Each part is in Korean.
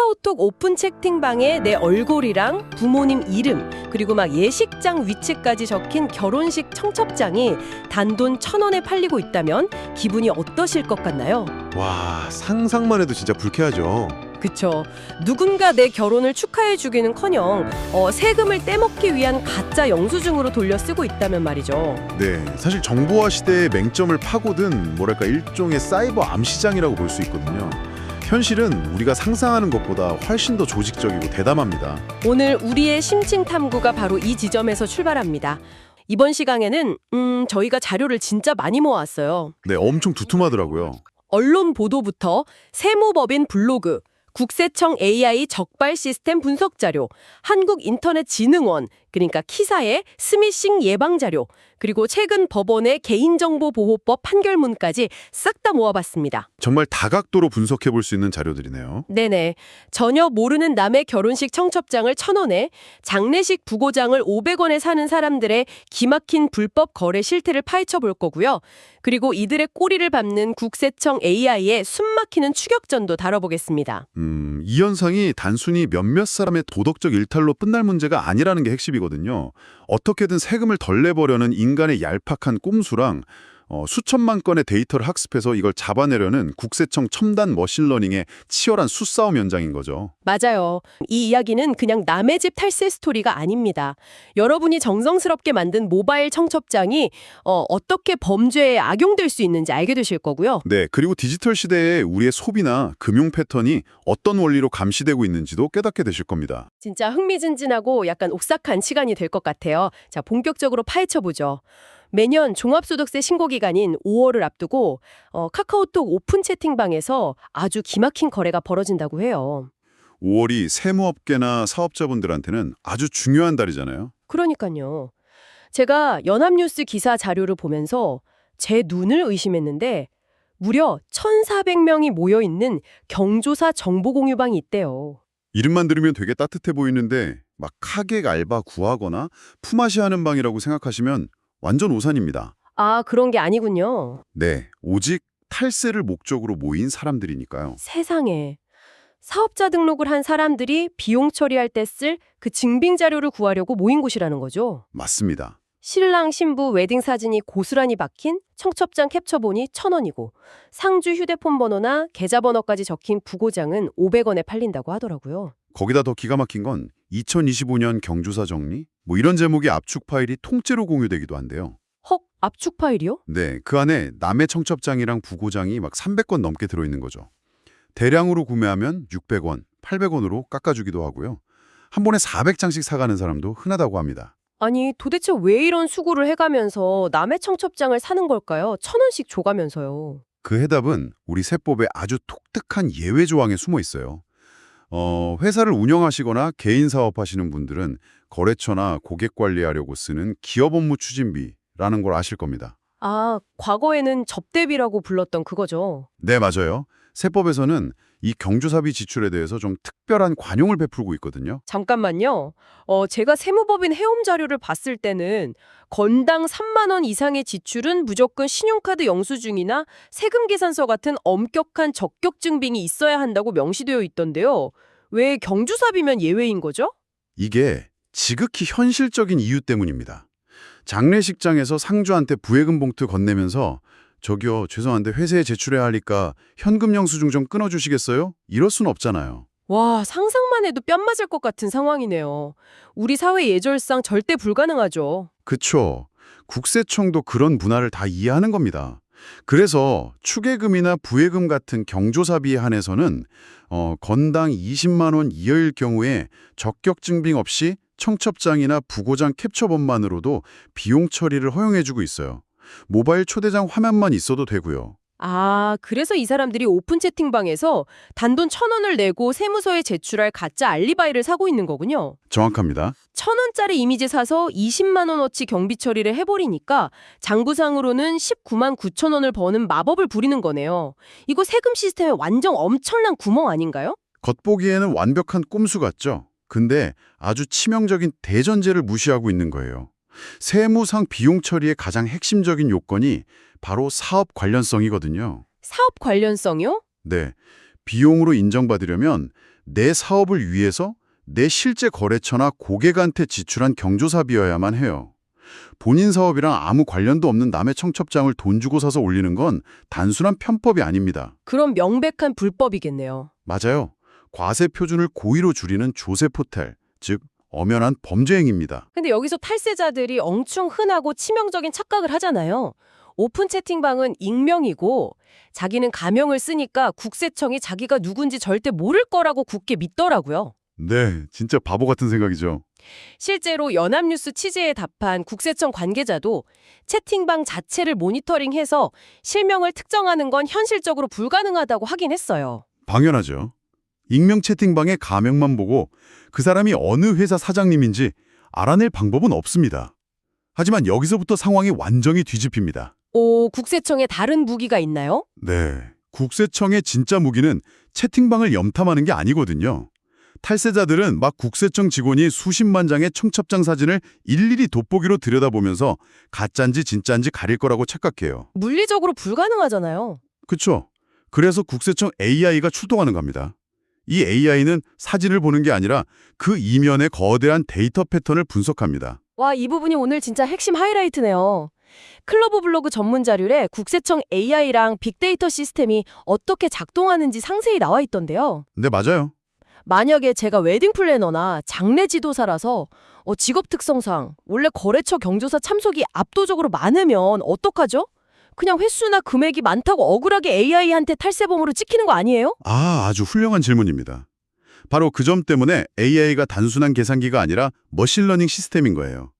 카카오톡 오픈 채팅방에 내 얼굴이랑 부모님 이름 그리고 막 예식장 위치까지 적힌 결혼식 청첩장이 단돈 1,000원에 팔리고 있다면 기분이 어떠실 것 같나요? 와, 상상만 해도 진짜 불쾌하죠. 그쵸. 누군가 내 결혼을 축하해주기는커녕 세금을 떼먹기 위한 가짜 영수증으로 돌려 쓰고 있다면 말이죠. 네, 사실 정보화 시대의 맹점을 파고든 뭐랄까 일종의 사이버 암시장이라고 볼 수 있거든요. 현실은 우리가 상상하는 것보다 훨씬 더 조직적이고 대담합니다. 오늘 우리의 심층 탐구가 바로 이 지점에서 출발합니다. 이번 시간에는 저희가 자료를 진짜 많이 모았어요. 네, 엄청 두툼하더라고요. 언론 보도부터 세무법인 블로그, 국세청 AI 적발 시스템 분석 자료, 한국인터넷진흥원, 그러니까 키사의 스미싱 예방 자료, 그리고 최근 법원의 개인정보보호법 판결문까지 싹 다 모아봤습니다. 정말 다각도로 분석해 볼 수 있는 자료들이네요. 네네. 전혀 모르는 남의 결혼식 청첩장을 1,000원에, 장례식 부고장을 500원에 사는 사람들의 기막힌 불법 거래 실태를 파헤쳐 볼 거고요. 그리고 이들의 꼬리를 밟는 국세청 AI의 숨막히는 추격전도 다뤄보겠습니다. 이 현상이 단순히 몇몇 사람의 도덕적 일탈로 끝날 문제가 아니라는 게 핵심이거든요. 어떻게든 세금을 덜 내버려는 인간의 얄팍한 꼼수랑 수천만 건의 데이터를 학습해서 이걸 잡아내려는 국세청 첨단 머신러닝의 치열한 수싸움 현장인 거죠. 맞아요. 이 이야기는 그냥 남의 집 탈세 스토리가 아닙니다. 여러분이 정성스럽게 만든 모바일 청첩장이 어떻게 범죄에 악용될 수 있는지 알게 되실 거고요. 네, 그리고 디지털 시대에 우리의 소비나 금융 패턴이 어떤 원리로 감시되고 있는지도 깨닫게 되실 겁니다. 진짜 흥미진진하고 약간 옥삭한 시간이 될 것 같아요. 자, 본격적으로 파헤쳐보죠. 매년 종합소득세 신고기간인 5월을 앞두고 카카오톡 오픈 채팅방에서 아주 기막힌 거래가 벌어진다고 해요. 5월이 세무업계나 사업자분들한테는 아주 중요한 달이잖아요. 그러니까요. 제가 연합뉴스 기사 자료를 보면서 제 눈을 의심했는데 무려 1,400명이 모여있는 경조사 정보공유방이 있대요. 이름만 들으면 되게 따뜻해 보이는데 막 카객 알바 구하거나 품앗이 하는 방이라고 생각하시면 완전 오산입니다. 아, 그런 게 아니군요. 네, 오직 탈세를 목적으로 모인 사람들이니까요. 세상에. 사업자 등록을 한 사람들이 비용 처리할 때 쓸 그 증빙 자료를 구하려고 모인 곳이라는 거죠. 맞습니다. 신랑 신부 웨딩 사진이 고스란히 박힌 청첩장 캡처본이 1,000원이고 상주 휴대폰 번호나 계좌번호까지 적힌 부고장은 500원에 팔린다고 하더라고요. 거기다 더 기가 막힌 건 2025년 경조사 정리? 뭐 이런 제목의 압축 파일이 통째로 공유되기도 한데요. 헉, 압축 파일이요? 네, 그 안에 남의 청첩장이랑 부고장이 막 300건 넘게 들어있는 거죠. 대량으로 구매하면 600원, 800원으로 깎아주기도 하고요. 한 번에 400장씩 사가는 사람도 흔하다고 합니다. 아니, 도대체 왜 이런 수고를 해가면서 남의 청첩장을 사는 걸까요? 1,000원씩 줘가면서요. 그 해답은 우리 세법의 아주 독특한 예외 조항에 숨어 있어요. 회사를 운영하시거나 개인 사업하시는 분들은 거래처나 고객 관리하려고 쓰는 기업 업무 추진비라는 걸 아실 겁니다. 아, 과거에는 접대비라고 불렀던 그거죠. 네, 맞아요. 세법에서는 이 경조사비 지출에 대해서 좀 특별한 관용을 베풀고 있거든요. 잠깐만요. 제가 세무법인 해움 자료를 봤을 때는 건당 3만 원 이상의 지출은 무조건 신용카드 영수증이나 세금 계산서 같은 엄격한 적격 증빙이 있어야 한다고 명시되어 있던데요. 왜 경조사비면 예외인 거죠? 이게 지극히 현실적인 이유 때문입니다. 장례식장에서 상주한테 부예금 봉투 건네면서 저기요, 죄송한데 회사에 제출해야 하니까 현금 영수증 좀 끊어주시겠어요? 이럴 순 없잖아요. 와, 상상만 해도 뺨 맞을 것 같은 상황이네요. 우리 사회 예절상 절대 불가능하죠. 그쵸. 국세청도 그런 문화를 다 이해하는 겁니다. 그래서 추계금이나 부예금 같은 경조사비에 한해서는 건당 20만 원 이하일 경우에 적격 증빙 없이 청첩장이나 부고장 캡처본만으로도 비용 처리를 허용해주고 있어요. 모바일 초대장 화면만 있어도 되고요. 아, 그래서 이 사람들이 오픈 채팅방에서 단돈 1,000원을 내고 세무서에 제출할 가짜 알리바이를 사고 있는 거군요. 정확합니다. 1,000원짜리 이미지 사서 20만 원어치 경비 처리를 해버리니까 장부상으로는 19만 9천 원을 버는 마법을 부리는 거네요. 이거 세금 시스템에 완전 엄청난 구멍 아닌가요? 겉보기에는 완벽한 꼼수 같죠? 근데 아주 치명적인 대전제를 무시하고 있는 거예요. 세무상 비용 처리의 가장 핵심적인 요건이 바로 사업 관련성이거든요. 사업 관련성이요? 네, 비용으로 인정받으려면 내 사업을 위해서 내 실제 거래처나 고객한테 지출한 경조사비여야만 해요. 본인 사업이랑 아무 관련도 없는 남의 청첩장을 돈 주고 사서 올리는 건 단순한 편법이 아닙니다. 그럼 명백한 불법이겠네요. 맞아요. 과세 표준을 고의로 줄이는 조세포탈, 즉 엄연한 범죄 행위입니다. 근데 여기서 탈세자들이 엉충 흔하고 치명적인 착각을 하잖아요. 오픈 채팅방은 익명이고 자기는 가명을 쓰니까 국세청이 자기가 누군지 절대 모를 거라고 굳게 믿더라고요. 네, 진짜 바보 같은 생각이죠. 실제로 연합뉴스 취재에 답한 국세청 관계자도 채팅방 자체를 모니터링해서 실명을 특정하는 건 현실적으로 불가능하다고 하긴 했어요. 당연하죠. 익명 채팅방의 가명만 보고 그 사람이 어느 회사 사장님인지 알아낼 방법은 없습니다. 하지만 여기서부터 상황이 완전히 뒤집힙니다. 오, 국세청에 다른 무기가 있나요? 네, 국세청의 진짜 무기는 채팅방을 염탐하는 게 아니거든요. 탈세자들은 막 국세청 직원이 수십만 장의 청첩장 사진을 일일이 돋보기로 들여다보면서 가짜인지 진짜인지 가릴 거라고 착각해요. 물리적으로 불가능하잖아요. 그쵸? 그래서 국세청 AI가 출동하는 겁니다. 이 AI는 사진을 보는 게 아니라 그 이면의 거대한 데이터 패턴을 분석합니다. 와, 이 부분이 오늘 진짜 핵심 하이라이트네요. 클로버 블로그 전문 자료에 국세청 AI랑 빅데이터 시스템이 어떻게 작동하는지 상세히 나와 있던데요. 네, 맞아요. 만약에 제가 웨딩 플래너나 장례 지도사라서 직업 특성상 원래 거래처 경조사 참석이 압도적으로 많으면 어떡하죠? 그냥 횟수나 금액이 많다고 억울하게 AI한테 탈세범으로 찍히는 거 아니에요? 아주 훌륭한 질문입니다. 바로 그 점 때문에 AI가 단순한 계산기가 아니라 머신러닝 시스템인 거예요.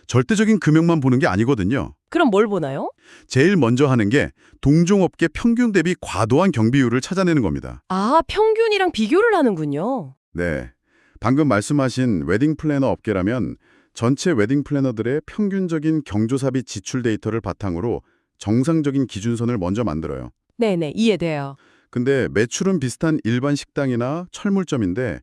절대적인 금액만 보는 게 아니거든요. 그럼 뭘 보나요? 제일 먼저 하는 게 동종업계 평균 대비 과도한 경비율을 찾아내는 겁니다. 아, 평균이랑 비교를 하는군요. 네, 방금 말씀하신 웨딩 플래너 업계라면 전체 웨딩 플래너들의 평균적인 경조사비 지출 데이터를 바탕으로 정상적인 기준선을 먼저 만들어요. 네네, 이해돼요. 근데 매출은 비슷한 일반 식당이나 철물점인데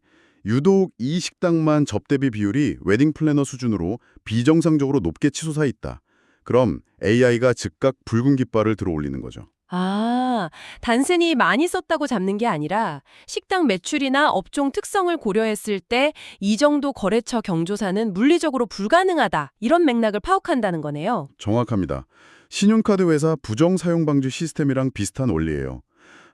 유독 이 식당만 접대비 비율이 웨딩 플래너 수준으로 비정상적으로 높게 치솟아 있다. 그럼 AI가 즉각 붉은 깃발을 들어 올리는 거죠. 아, 단순히 많이 썼다고 잡는 게 아니라 식당 매출이나 업종 특성을 고려했을 때 이 정도 거래처 경조사는 물리적으로 불가능하다. 이런 맥락을 파악한다는 거네요. 정확합니다. 신용카드 회사 부정 사용 방지 시스템이랑 비슷한 원리예요.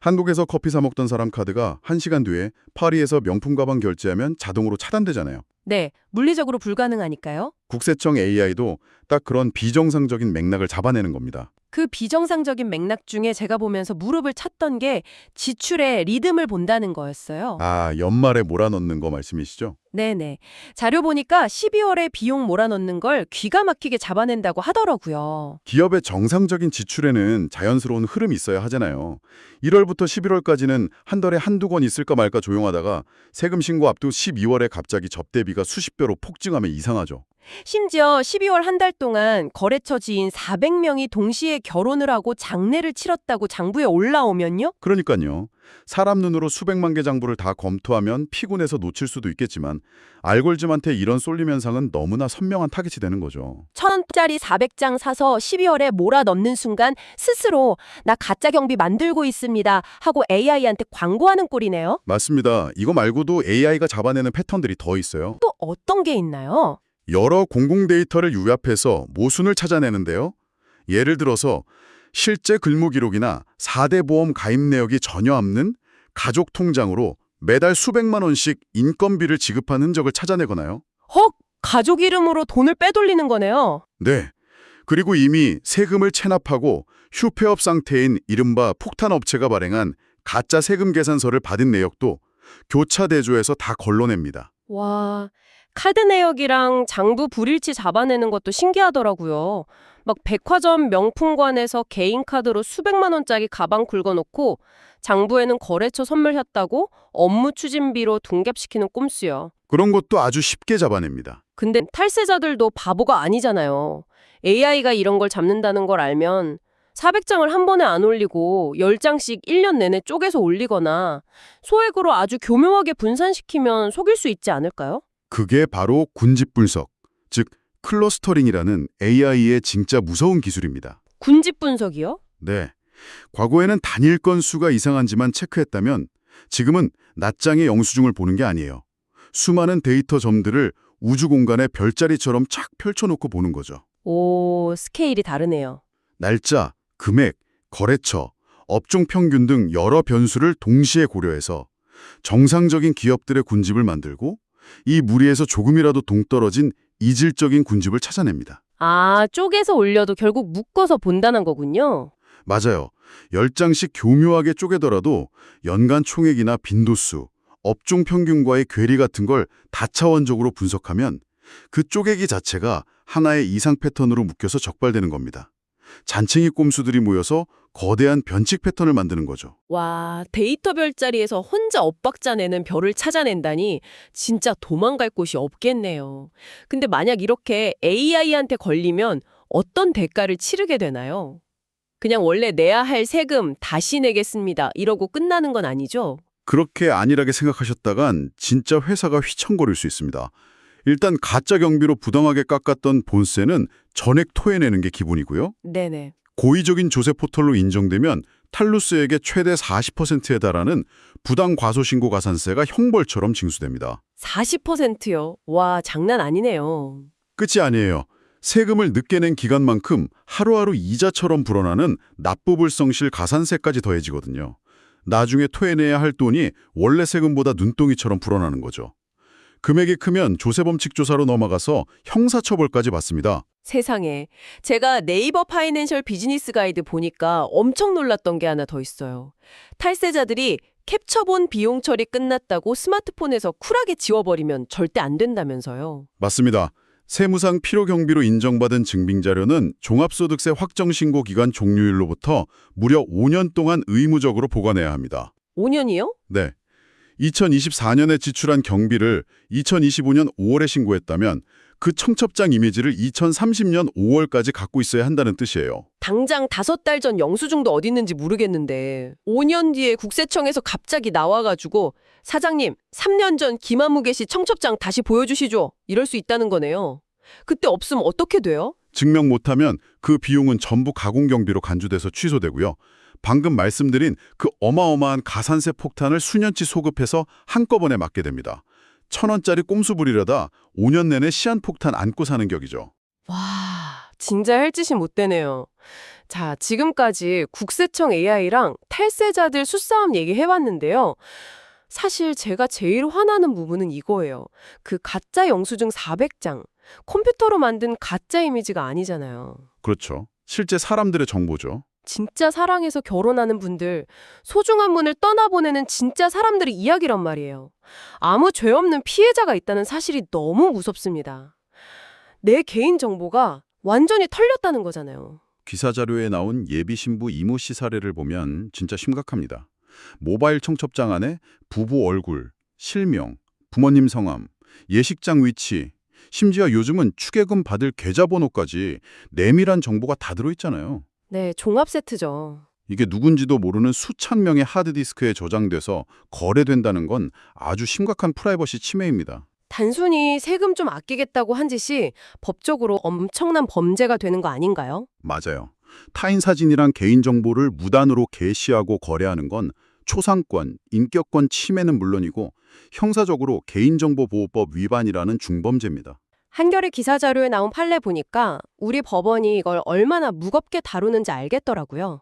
한국에서 커피 사 먹던 사람 카드가 1시간 뒤에 파리에서 명품 가방 결제하면 자동으로 차단되잖아요. 네, 물리적으로 불가능하니까요. 국세청 AI도 딱 그런 비정상적인 맥락을 잡아내는 겁니다. 그 비정상적인 맥락 중에 제가 보면서 무릎을 찼던 게 지출의 리듬을 본다는 거였어요. 아, 연말에 몰아넣는 거 말씀이시죠? 네네. 자료 보니까 12월에 비용 몰아넣는 걸 기가 막히게 잡아낸다고 하더라고요. 기업의 정상적인 지출에는 자연스러운 흐름이 있어야 하잖아요. 1월부터 11월까지는 한 달에 한두 건 있을까 말까 조용하다가 세금 신고 앞두 12월에 갑자기 접대비가 수십 배로 폭증하면 이상하죠. 심지어 12월 한 달 동안 거래처 지인 400명이 동시에 결혼을 하고 장례를 치렀다고 장부에 올라오면요? 그러니까요. 사람 눈으로 수백만 개 장부를 다 검토하면 피곤해서 놓칠 수도 있겠지만 알고리즘한테 이런 쏠림 현상은 너무나 선명한 타깃이 되는 거죠. 1,000원짜리 400장 사서 12월에 몰아넣는 순간 스스로 나 가짜 경비 만들고 있습니다 하고 AI한테 광고하는 꼴이네요. 맞습니다. 이거 말고도 AI가 잡아내는 패턴들이 더 있어요. 또 어떤 게 있나요? 여러 공공 데이터를 요약해서 모순을 찾아내는데요. 예를 들어서 실제 근무 기록이나 4대 보험 가입 내역이 전혀 없는 가족 통장으로 매달 수백만 원씩 인건비를 지급한 흔적을 찾아내거나요. 헉! 가족 이름으로 돈을 빼돌리는 거네요. 네. 그리고 이미 세금을 체납하고 휴폐업 상태인 이른바 폭탄업체가 발행한 가짜 세금 계산서를 받은 내역도 교차 대조해서 다 걸러냅니다. 와, 카드 내역이랑 장부 불일치 잡아내는 것도 신기하더라고요. 막 백화점 명품관에서 개인 카드로 수백만 원짜리 가방 긁어놓고 장부에는 거래처 선물했다고 업무 추진비로 둔갑시키는 꼼수요. 그런 것도 아주 쉽게 잡아냅니다. 근데 탈세자들도 바보가 아니잖아요. AI가 이런 걸 잡는다는 걸 알면 400장을 한 번에 안 올리고 10장씩 1년 내내 쪼개서 올리거나 소액으로 아주 교묘하게 분산시키면 속일 수 있지 않을까요? 그게 바로 군집 분석, 즉 클러스터링이라는 AI의 진짜 무서운 기술입니다. 군집 분석이요? 네. 과거에는 단일 건수가 이상한지만 체크했다면 지금은 낱장의 영수증을 보는 게 아니에요. 수많은 데이터 점들을 우주 공간에 별자리처럼 착 펼쳐놓고 보는 거죠. 오, 스케일이 다르네요. 날짜, 금액, 거래처, 업종 평균 등 여러 변수를 동시에 고려해서 정상적인 기업들의 군집을 만들고 이 무리에서 조금이라도 동떨어진 이질적인 군집을 찾아냅니다. 아, 쪼개서 올려도 결국 묶어서 본다는 거군요. 맞아요. 10장씩 교묘하게 쪼개더라도 연간 총액이나 빈도수, 업종 평균과의 괴리 같은 걸 다차원적으로 분석하면 그 쪼개기 자체가 하나의 이상 패턴으로 묶여서 적발되는 겁니다. 잔챙이 꼼수들이 모여서 거대한 변칙 패턴을 만드는 거죠. 와, 데이터 별자리에서 혼자 엇박자 내는 별을 찾아낸다니 진짜 도망갈 곳이 없겠네요. 근데 만약 이렇게 AI한테 걸리면 어떤 대가를 치르게 되나요? 그냥 원래 내야 할 세금 다시 내겠습니다. 이러고 끝나는 건 아니죠? 그렇게 안일하게 생각하셨다간 진짜 회사가 휘청거릴 수 있습니다. 일단 가짜 경비로 부당하게 깎았던 본세는 전액 토해내는 게 기본이고요. 네네. 고의적인 조세 포털로 인정되면 탈루스에게 최대 40%에 달하는 부당 과소신고 가산세가 형벌처럼 징수됩니다. 40%요? 와, 장난 아니네요. 끝이 아니에요. 세금을 늦게 낸 기간만큼 하루하루 이자처럼 불어나는 납부불성실 가산세까지 더해지거든요. 나중에 토해내야 할 돈이 원래 세금보다 눈덩이처럼 불어나는 거죠. 금액이 크면 조세범칙 조사로 넘어가서 형사처벌까지 받습니다. 세상에. 제가 네이버 파이낸셜 비즈니스 가이드 보니까 엄청 놀랐던 게 하나 더 있어요. 탈세자들이 캡처본 비용 처리 끝났다고 스마트폰에서 쿨하게 지워버리면 절대 안 된다면서요. 맞습니다. 세무상 필요경비로 인정받은 증빙자료는 종합소득세 확정신고 기간 종료일로부터 무려 5년 동안 의무적으로 보관해야 합니다. 5년이요? 네. 2024년에 지출한 경비를 2025년 5월에 신고했다면 그 청첩장 이미지를 2030년 5월까지 갖고 있어야 한다는 뜻이에요. 당장 5달 전 영수증도 어디 있는지 모르겠는데 5년 뒤에 국세청에서 갑자기 나와가지고 사장님 3년 전 김한무 계시 청첩장 다시 보여주시죠. 이럴 수 있다는 거네요. 그때 없으면 어떻게 돼요? 증명 못하면 그 비용은 전부 가공경비로 간주돼서 취소되고요. 방금 말씀드린 그 어마어마한 가산세 폭탄을 수년치 소급해서 한꺼번에 맞게 됩니다. 1,000원짜리 꼼수 부리려다 5년 내내 시한폭탄 안고 사는 격이죠. 와, 진짜 할 짓이 못 되네요. 자, 지금까지 국세청 AI랑 탈세자들 수싸움 얘기해왔는데요. 사실 제가 제일 화나는 부분은 이거예요. 그 가짜 영수증 400장. 컴퓨터로 만든 가짜 이미지가 아니잖아요. 그렇죠. 실제 사람들의 정보죠. 진짜 사랑해서 결혼하는 분들, 소중한 분을 떠나보내는 진짜 사람들의 이야기란 말이에요. 아무 죄 없는 피해자가 있다는 사실이 너무 무섭습니다. 내 개인 정보가 완전히 털렸다는 거잖아요. 기사자료에 나온 예비 신부 이모 씨 사례를 보면 진짜 심각합니다. 모바일 청첩장 안에 부부 얼굴, 실명, 부모님 성함, 예식장 위치, 심지어 요즘은 축의금 받을 계좌번호까지 내밀한 정보가 다 들어있잖아요. 네, 종합 세트죠. 이게 누군지도 모르는 수천 명의 하드디스크에 저장돼서 거래된다는 건 아주 심각한 프라이버시 침해입니다. 단순히 세금 좀 아끼겠다고 한 짓이 법적으로 엄청난 범죄가 되는 거 아닌가요? 맞아요. 타인 사진이랑 개인정보를 무단으로 게시하고 거래하는 건 초상권, 인격권 침해는 물론이고 형사적으로 개인정보보호법 위반이라는 중범죄입니다. 한겨레 기사 자료에 나온 판례 보니까 우리 법원이 이걸 얼마나 무겁게 다루는지 알겠더라고요.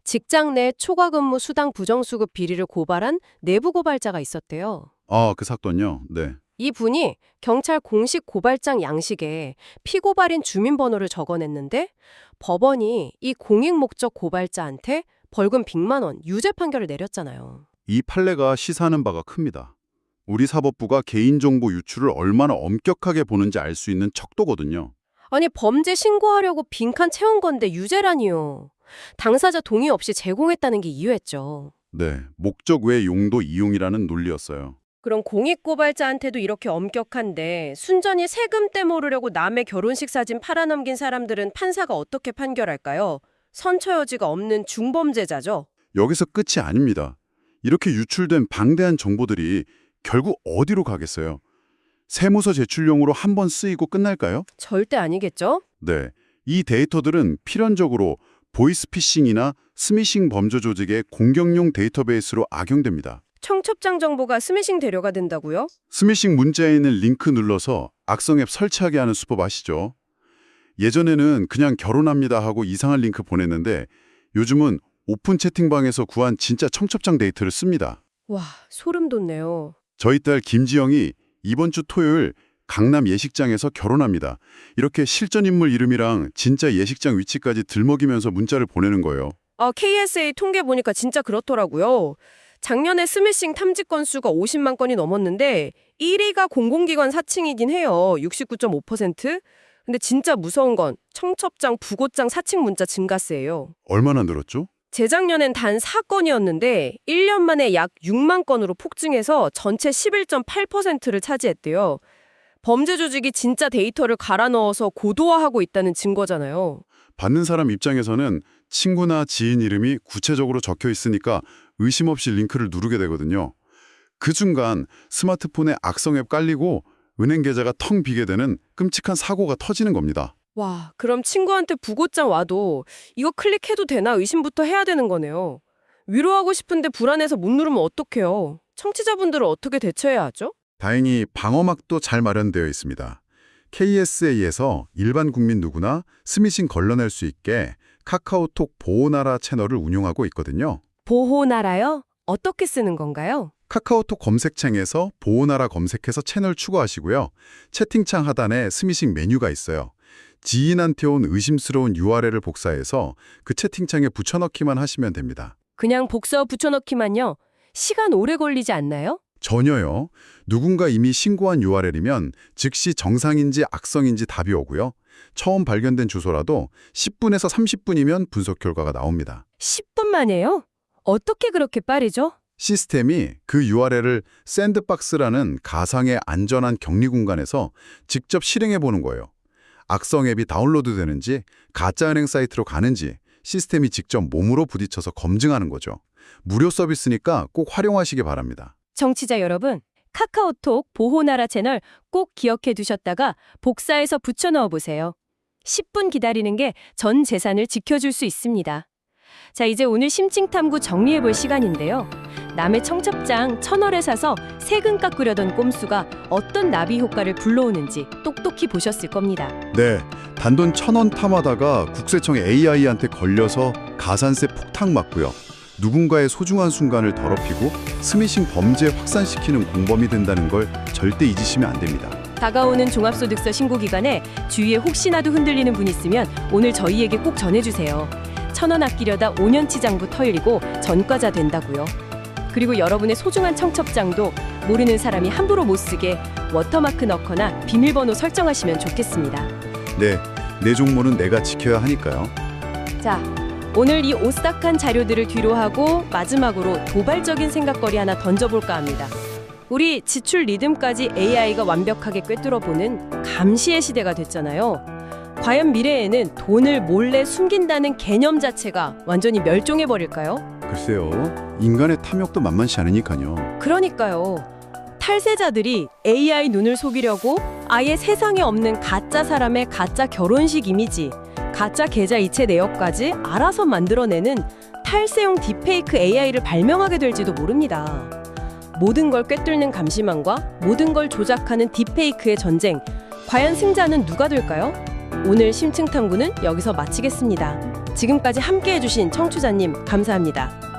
직장 내 초과 근무 수당 부정수급 비리를 고발한 내부 고발자가 있었대요. 아, 그 사건요? 네. 이분이 경찰 공식 고발장 양식에 피고발인 주민번호를 적어냈는데 법원이 이 공익 목적 고발자한테 벌금 100만 원 유죄 판결을 내렸잖아요. 이 판례가 시사하는 바가 큽니다. 우리 사법부가 개인정보 유출을 얼마나 엄격하게 보는지 알 수 있는 척도거든요. 아니 범죄 신고하려고 빈칸 채운 건데 유죄라니요. 당사자 동의 없이 제공했다는 게 이유였죠. 네, 목적 외 용도 이용이라는 논리였어요. 그럼 공익고발자한테도 이렇게 엄격한데 순전히 세금 떼모으려고 남의 결혼식 사진 팔아넘긴 사람들은 판사가 어떻게 판결할까요? 선처여지가 없는 중범죄자죠. 여기서 끝이 아닙니다. 이렇게 유출된 방대한 정보들이 결국 어디로 가겠어요? 세무서 제출용으로 한번 쓰이고 끝날까요? 절대 아니겠죠? 네, 이 데이터들은 필연적으로 보이스피싱이나 스미싱 범죄 조직의 공격용 데이터베이스로 악용됩니다. 청첩장 정보가 스미싱 대려가 된다고요? 스미싱 문자에 있는 링크 눌러서 악성 앱 설치하게 하는 수법 아시죠? 예전에는 그냥 결혼합니다 하고 이상한 링크 보냈는데 요즘은 오픈 채팅방에서 구한 진짜 청첩장 데이터를 씁니다. 와, 소름 돋네요. 저희 딸 김지영이 이번 주 토요일 강남 예식장에서 결혼합니다. 이렇게 실전 인물 이름이랑 진짜 예식장 위치까지 들먹이면서 문자를 보내는 거예요. KSA 통계 보니까 진짜 그렇더라고요. 작년에 스미싱 탐지 건수가 50만 건이 넘었는데 1위가 공공기관 사칭이긴 해요. 69.5%. 근데 진짜 무서운 건 청첩장, 부고장 사칭 문자 증가세예요. 얼마나 늘었죠? 재작년엔 단 4건이었는데 1년 만에 약 6만 건으로 폭증해서 전체 11.8%를 차지했대요. 범죄 조직이 진짜 데이터를 갈아 넣어서 고도화하고 있다는 증거잖아요. 받는 사람 입장에서는 친구나 지인 이름이 구체적으로 적혀 있으니까 의심 없이 링크를 누르게 되거든요. 그 순간 스마트폰에 악성 앱 깔리고 은행 계좌가 텅 비게 되는 끔찍한 사고가 터지는 겁니다. 와, 그럼 친구한테 부고장 와도 이거 클릭해도 되나 의심부터 해야 되는 거네요. 위로하고 싶은데 불안해서 못 누르면 어떡해요? 청취자분들은 어떻게 대처해야 하죠? 다행히 방어막도 잘 마련되어 있습니다. KSA에서 일반 국민 누구나 스미싱 걸러낼 수 있게 카카오톡 보호나라 채널을 운용하고 있거든요. 보호나라요? 어떻게 쓰는 건가요? 카카오톡 검색창에서 보호나라 검색해서 채널 추가하시고요. 채팅창 하단에 스미싱 메뉴가 있어요. 지인한테 온 의심스러운 URL을 복사해서 그 채팅창에 붙여넣기만 하시면 됩니다. 그냥 복사 붙여넣기만요? 시간 오래 걸리지 않나요? 전혀요. 누군가 이미 신고한 URL이면 즉시 정상인지 악성인지 답이 오고요. 처음 발견된 주소라도 10분에서 30분이면 분석 결과가 나옵니다. 10분 만에요? 어떻게 그렇게 빠르죠? 시스템이 그 URL을 샌드박스라는 가상의 안전한 격리 공간에서 직접 실행해 보는 거예요. 악성 앱이 다운로드 되는지 가짜 은행 사이트로 가는지 시스템이 직접 몸으로 부딪혀서 검증하는 거죠. 무료 서비스니까 꼭 활용하시기 바랍니다. 청취자 여러분, 카카오톡 보호나라 채널 꼭 기억해 두셨다가 복사해서 붙여 넣어 보세요. 10분 기다리는 게 전 재산을 지켜줄 수 있습니다. 자, 이제 오늘 심층탐구 정리해 볼 시간인데요. 남의 청첩장 1,000원에 사서 세금 깎으려던 꼼수가 어떤 나비 효과를 불러오는지 똑똑히 보셨을 겁니다. 네, 단돈 1,000원 탐하다가 국세청 AI한테 걸려서 가산세 폭탄 맞고요. 누군가의 소중한 순간을 더럽히고 스미싱 범죄 확산시키는 공범이 된다는 걸 절대 잊으시면 안 됩니다. 다가오는 종합소득세 신고 기간에 주위에 혹시나도 흔들리는 분 있으면 오늘 저희에게 꼭 전해주세요. 1,000원 아끼려다 5년치 장부 털리고 전과자 된다고요. 그리고 여러분의 소중한 청첩장도 모르는 사람이 함부로 못 쓰게 워터마크 넣거나 비밀번호 설정하시면 좋겠습니다. 네, 내 종모는 내가 지켜야 하니까요. 자, 오늘 이 오싹한 자료들을 뒤로하고 마지막으로 도발적인 생각거리 하나 던져볼까 합니다. 우리 지출 리듬까지 AI가 완벽하게 꿰뚫어보는 감시의 시대가 됐잖아요. 과연 미래에는 돈을 몰래 숨긴다는 개념 자체가 완전히 멸종해버릴까요? 글쎄요, 인간의 탐욕도 만만치 않으니까요. 그러니까요. 탈세자들이 AI 눈을 속이려고 아예 세상에 없는 가짜 사람의 가짜 결혼식 이미지, 가짜 계좌 이체 내역까지 알아서 만들어내는 탈세용 딥페이크 AI를 발명하게 될지도 모릅니다. 모든 걸 꿰뚫는 감시망과 모든 걸 조작하는 딥페이크의 전쟁, 과연 승자는 누가 될까요? 오늘 심층탐구는 여기서 마치겠습니다. 지금까지 함께해 주신 청취자님 감사합니다.